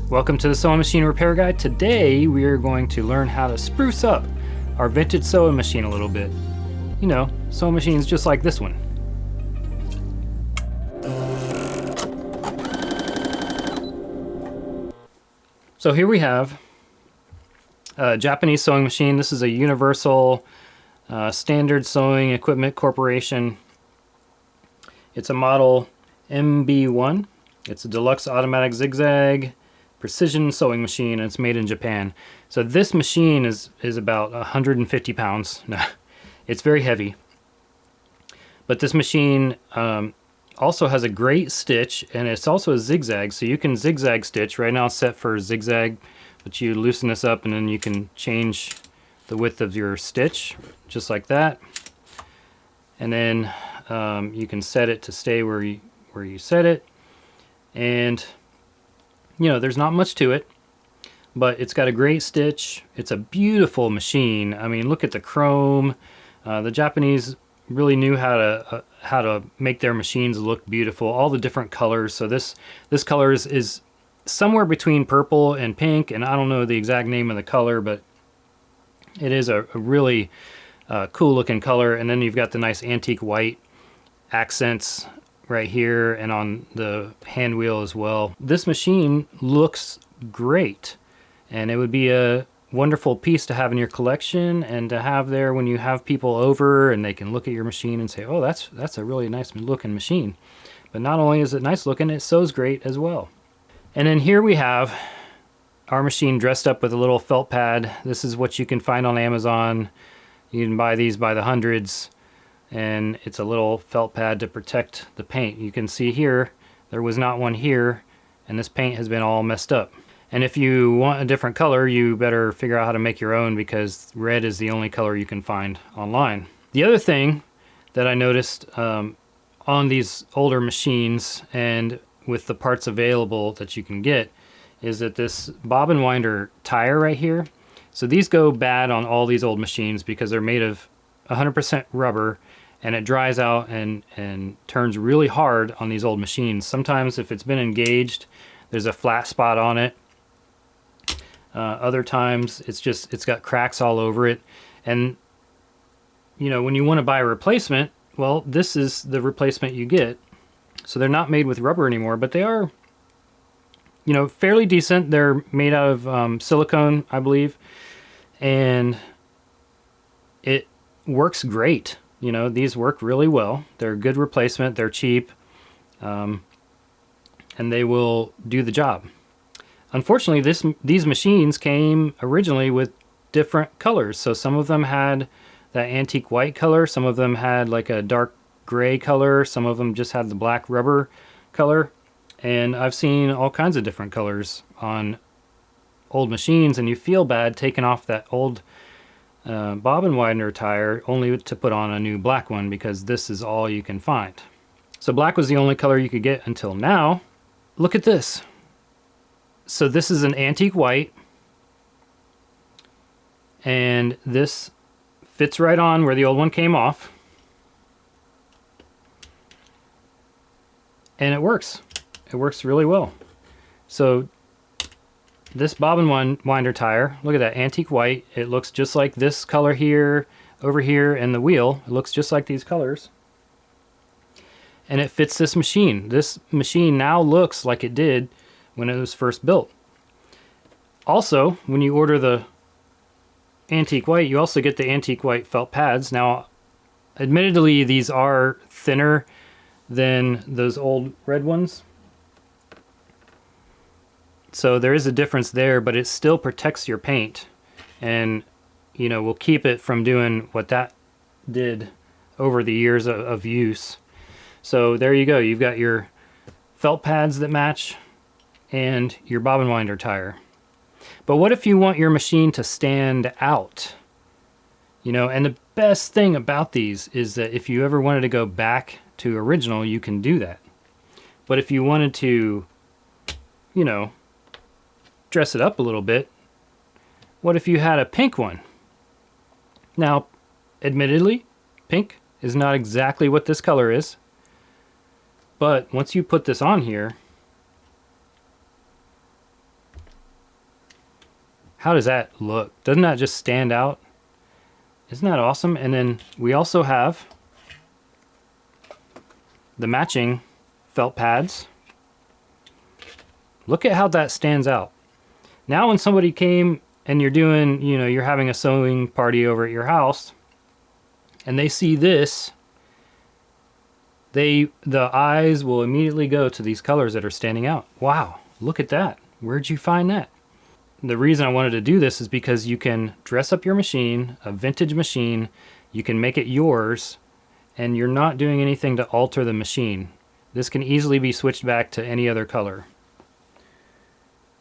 Welcome to the Sewing Machine Repair Guide. Today we are going to learn how to spruce up our vintage sewing machine a little bit. You know, sewing machines just like this one. So here we have a Japanese sewing machine. This is a Universal Standard Sewing Equipment Corporation. It's a model MB1. It's a deluxe automatic zigzag precision sewing machine, and it's made in Japan. So this machine is about 150 pounds. No, it's very heavy. But this machine also has a great stitch, and it's also a zigzag, so you can zigzag stitch. Right now it's set for zigzag, but you loosen this up and then you can change the width of your stitch just like that. And then you can set it to stay where you set it. And you know, there's not much to it, but it's got a great stitch. It's a beautiful machine. I mean, look at the chrome. The Japanese really knew how to make their machines look beautiful. All the different colors. So this color is somewhere between purple and pink, and I don't know the exact name of the color, but it is a really cool looking color. And then you've got the nice antique white accents right here and on the hand wheel as well. This machine looks great, and it would be a wonderful piece to have in your collection and to have there when you have people over and they can look at your machine and say, oh, that's a really nice looking machine. But not only is it nice looking, it sews great as well. And then here we have our machine dressed up with a little felt pad. This is what you can find on Amazon. You can buy these by the hundreds. And it's a little felt pad to protect the paint. You can see here, there was not one here, and this paint has been all messed up. And if you want a different color, you better figure out how to make your own, because red is the only color you can find online. The other thing that I noticed on these older machines, and with the parts available that you can get, is that this bobbin winder tire right here. So these go bad on all these old machines because they're made of 100% rubber, and it dries out and turns really hard on these old machines. Sometimes if it's been engaged, there's a flat spot on it. Other times it's got cracks all over it. And you know, when you want to buy a replacement, well, this is the replacement you get. So they're not made with rubber anymore, but they are, you know, fairly decent. They're made out of silicone, I believe, and it works great. You know, these work really well. They're a good replacement. They're cheap, and they will do the job. Unfortunately, these machines came originally with different colors. So some of them had that antique white color. Some of them had like a dark gray color. Some of them just had the black rubber color. And I've seen all kinds of different colors on old machines, and you feel bad taking off that old bobbin winder tire only to put on a new black one, because this is all you can find. So black was the only color you could get until now. Look at this. So this is an antique white, and this fits right on where the old one came off, and it works really well. So this bobbin winder tire, look at that antique white. It looks just like this color here, over here, and the wheel. It looks just like these colors. And it fits this machine. This machine now looks like it did when it was first built. Also, when you order the antique white, you also get the antique white felt pads. Now, admittedly, these are thinner than those old red ones. So there is a difference there, but it still protects your paint, and you know, will keep it from doing what that did over the years of use. So there you go. You've got your felt pads that match and your bobbin winder tire. But what if you want your machine to stand out? You know, and the best thing about these is that if you ever wanted to go back to original, you can do that. But if you wanted to, you know, dress it up a little bit, what if you had a pink one? Now, admittedly, pink is not exactly what this color is, but once you put this on here, How does that look? Doesn't that just stand out? Isn't that awesome? And then we also have the matching felt pads. Look at how that stands out. Now when somebody came and you're doing, you know, you're having a sewing party over at your house and they see this, the eyes will immediately go to these colors that are standing out. Wow, look at that. Where'd you find that? The reason I wanted to do this is because you can dress up your machine, a vintage machine, you can make it yours, and you're not doing anything to alter the machine. This can easily be switched back to any other color.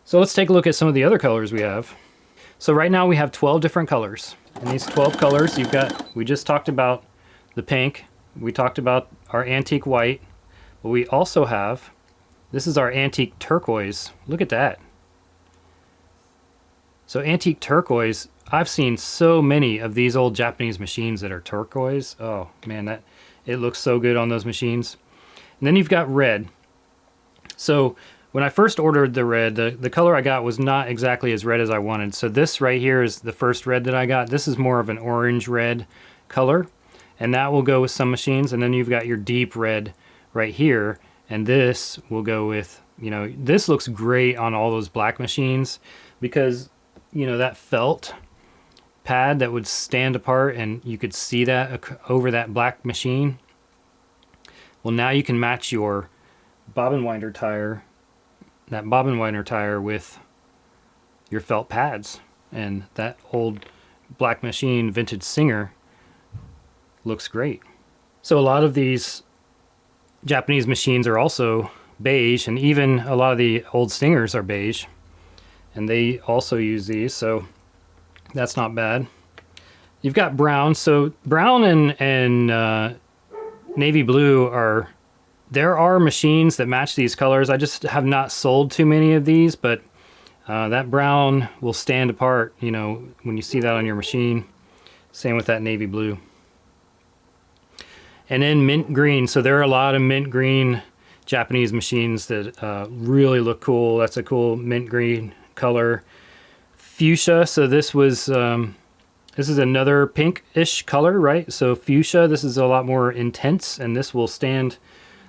So let's take a look at some of the other colors we have. So right now we have 12 different colors. And these 12 colors, you've got, we just talked about the pink, we talked about our antique white, but we also have, this is our antique turquoise. Look at that. So antique turquoise, I've seen so many of these old Japanese machines that are turquoise. Oh man, that it looks so good on those machines. And then you've got red. So when I first ordered the red, the color I got was not exactly as red as I wanted. So this right here is the first red that I got. This is more of an orange red color, and that will go with some machines. And then you've got your deep red right here, and this will go with, you know, this looks great on all those black machines because, you know, that felt pad that would stand apart and you could see that over that black machine. Well, now you can match your bobbin winder tire, that bobbin winder tire, with your felt pads, and that old black machine vintage Singer looks great. So a lot of these Japanese machines are also beige, and even a lot of the old Singers are beige, and they also use these, so that's not bad. You've got brown. So brown and navy blue are, there are machines that match these colors. I just have not sold too many of these, but that brown will stand apart, you know, when you see that on your machine. Same with that navy blue. And then mint green. So there are a lot of mint green Japanese machines that really look cool. That's a cool mint green color. Fuchsia. So this was this is another pinkish color, right? So fuchsia, this is a lot more intense, and this will stand,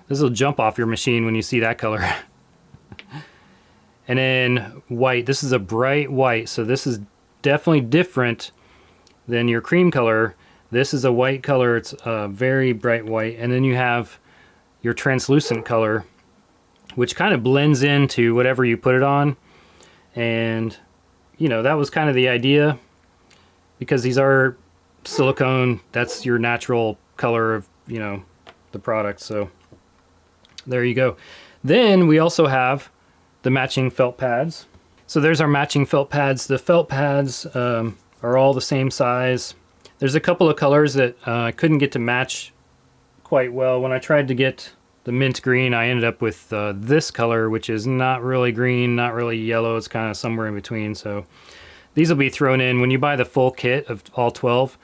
this will jump off your machine when you see that color. And then white, this is a bright white, so this is definitely different than your cream color. This is a white color, it's a very bright white. And then you have your translucent color, which kind of blends into whatever you put it on. And you know, that was kind of the idea, because these are silicone, that's your natural color of, you know, the product. So there you go. Then we also have the matching felt pads. So there's our matching felt pads. The felt pads are all the same size. There's a couple of colors that I couldn't get to match quite well. When I tried to get the mint green, I ended up with this color, which is not really green, not really yellow. It's kind of somewhere in between. So these will be thrown in when you buy the full kit of all 12.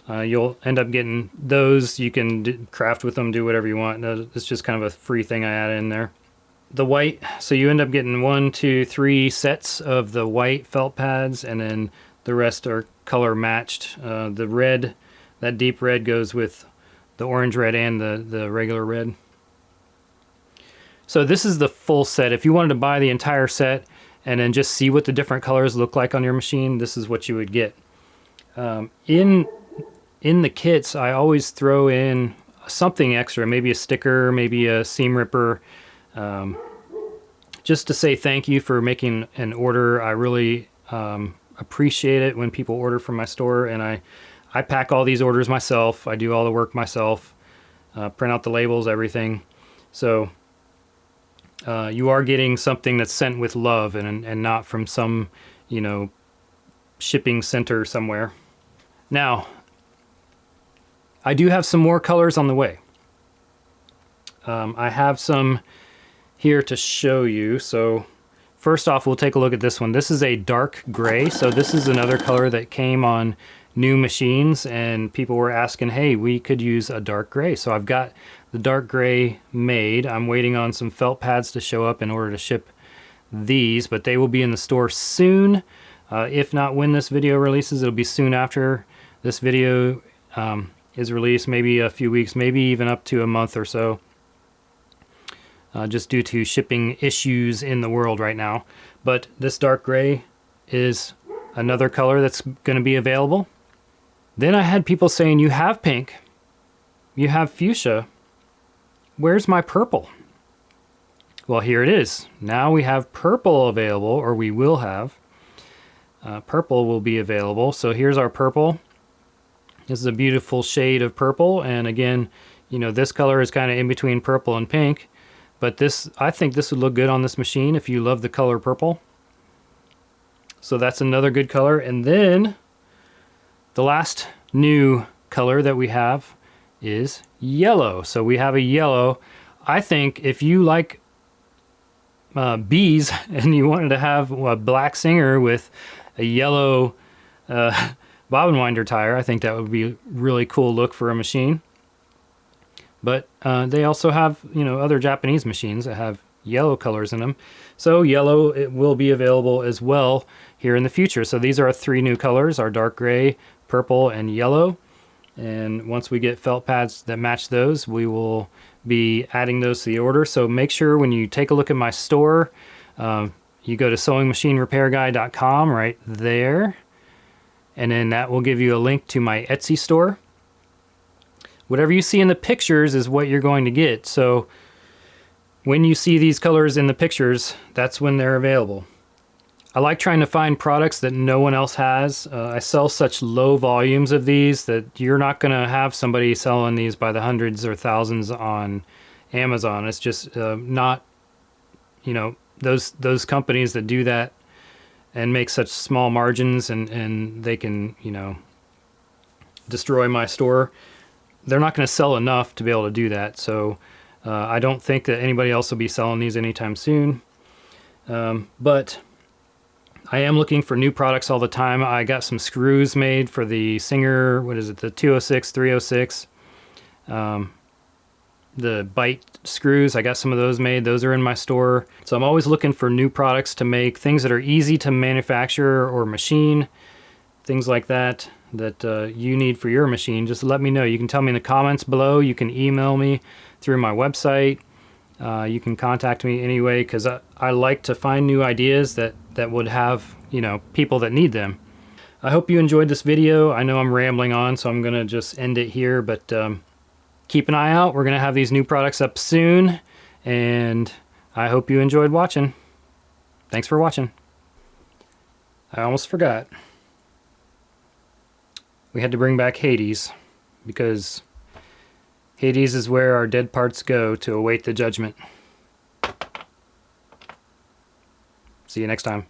You'll end up getting those. You can craft with them, do whatever you want. It's just kind of a free thing I added in there. The white, so you end up getting 1, 2, 3 sets of the white felt pads, and then the rest are color matched. The red, that deep red, goes with the orange red and the regular red. So this is the full set. If you wanted to buy the entire set and then just see what the different colors look like on your machine, this is what you would get. In the kits, I always throw in something extra, maybe a sticker, maybe a seam ripper, just to say thank you for making an order. I really appreciate it when people order from my store, and I pack all these orders myself. I do all the work myself, print out the labels, everything. So you are getting something that's sent with love and not from some, you know, shipping center somewhere. Now, I do have some more colors on the way. I have some here to show you. So first off, we'll take a look at this one. This is a dark gray. So this is another color that came on new machines, and people were asking, hey, we could use a dark gray. So I've got the dark gray made. I'm waiting on some felt pads to show up in order to ship these, but they will be in the store soon. If not when this video releases, it'll be soon after this video is released, maybe a few weeks, maybe even up to a month or so, just due to shipping issues in the world right now. But this dark gray is another color that's going to be available. Then I had people saying, you have pink, you have fuchsia, where's my purple? Well, here it is. Now we have purple available, or we will have. Purple will be available. So here's our purple. This is a beautiful shade of purple, and again, you know, this color is kind of in between purple and pink, but this, I think this would look good on this machine if you love the color purple. So that's another good color. And then the last new color that we have is yellow. So we have a yellow. I think if you like bees and you wanted to have a black Singer with a yellow bobbin winder tire, I think that would be a really cool look for a machine. But they also have, you know, other Japanese machines that have yellow colors in them. So yellow, it will be available as well here in the future. So these are our 3 new colors, our dark gray, purple, and yellow. And once we get felt pads that match those, we will be adding those to the order. So make sure when you take a look at my store, you go to sewingmachinerepairguy.com right there. And then that will give you a link to my Etsy store. Whatever you see in the pictures is what you're going to get. So when you see these colors in the pictures, that's when they're available. I like trying to find products that no one else has. I sell such low volumes of these that you're not going to have somebody selling these by the hundreds or thousands on Amazon. It's just not, you know, those companies that do that and make such small margins, and they can, you know, destroy my store. They're not going to sell enough to be able to do that. So I don't think that anybody else will be selling these anytime soon. But I am looking for new products all the time. I got some screws made for the Singer, what is it, the 206, 306. The bite screws, I got some of those made. Those are in my store. So I'm always looking for new products to make, things that are easy to manufacture or machine, things like that you need for your machine. Just let me know. You can tell me in the comments below. You can email me through my website. You can contact me anyway, because I like to find new ideas that would have, you know, people that need them. I hope you enjoyed this video. I know I'm rambling on, so I'm going to just end it here, but keep an eye out. We're going to have these new products up soon, and I hope you enjoyed watching. Thanks for watching. I almost forgot. We had to bring back Hades, because Hades is where our dead parts go to await the judgment. See you next time.